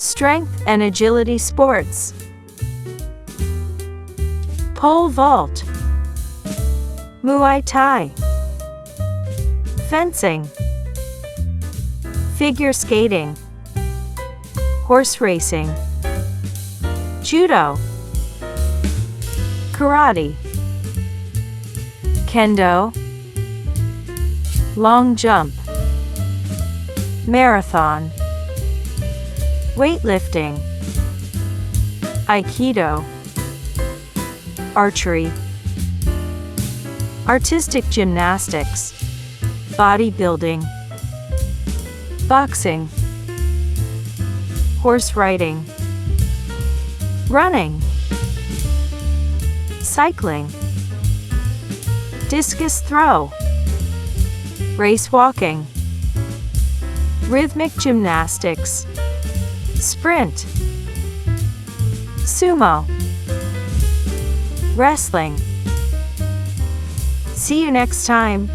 Strength and agility sports. Pole vault. Muay Thai. Fencing. Figure skating. Horse racing. Judo. Karate. Kendo. Long jump. Marathon. Weightlifting. Aikido. Archery. Artistic gymnastics. Bodybuilding. Boxing. Horse riding. Running. Cycling. Discus throw. Race walking. Rhythmic gymnastics. Sprint. Sumo. Wrestling. See you next time.